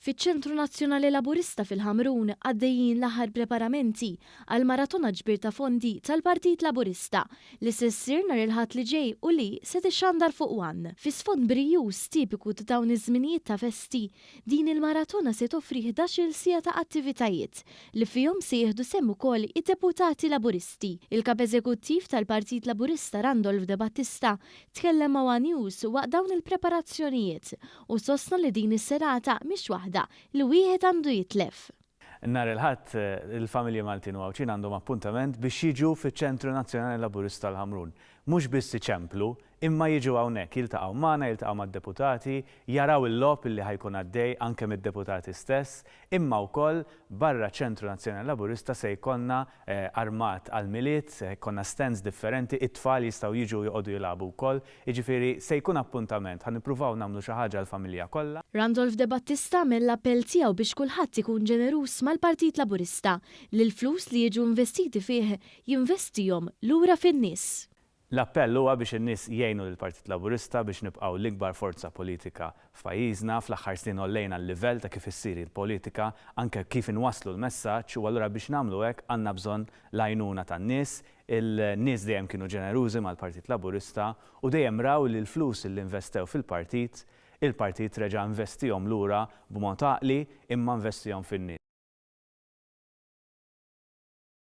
Fiċ-Ċentru Nazzjonali Laburista fil-Ħamrun għaddejjin l-aħħar preparamenti għal maratona ġbir ta' fondi tal-Partit Laburista li se ssir nhar il-ħadd li ġej u li se tixxandar fuq wan. Fi sfond brijus tipiku ta' dawn iż-żminijiet ta' festi, din il-maratona se toffri 11-il sija ta' attivitajiet li fihom se jieħdu semm ukoll id-deputati Laburisti. Il-Kap Eżekuttiv tal-Partit Laburista Randolph De Battista tkellem ma' News waqt dawn il-preparazzjonijiet u sostna li din is-serata mhix waħda li wieħed għandu jitlef. Nhar il-ħadd il-familji Maltin u Għawċin għandhom appuntament biex jiġu fiċ-Ċentru Nazzjonali Laburista l-Ħamrun. Mhux biss iċemplu, imma jiġu hawnhekk jiltaqgħu magħna, jiltaqgħu mad-deputati, jaraw il-logħob li ħajkun għaddej anke mid-deputati stess, imma wkoll barra ċ-Ċentru Nazzjonali Laburista se jkollna armat għall-miliet, se jkollna stands differenti, it-tfal jistgħu jiġu joqogħdu jilagħbu wkoll, jiġifieri se jkun appuntament, ħanippruvaw nagħmlu xi ħaġa għall-familja kollha. Randolph De Battista mill-appell tiegħu biex kulħadd ikun ġenerus mal-Partit Laburista li l-flus li jiġu investiti fih jinvestihom lura fin-nies. L-appell huwa biex in-nies jgħinu lill-Partit Laburista biex nibqgħu l-ikbar forza politika f'pajjiżna fl-aħħar snin ollejna l-livell ta' kif issir il-politika, anke kif inwasslu l-messaġġ u allura biex nagħmlu hekk għandna bżonn l-għajnuna tan-nies. Il-nies dejjem kienu ġenerużi mal-Partit Laburista u dejjem raw li l-flus li investew fil-partit, il-partit reġa' investihom lura b'mod għaqli imma investihom fin-nies.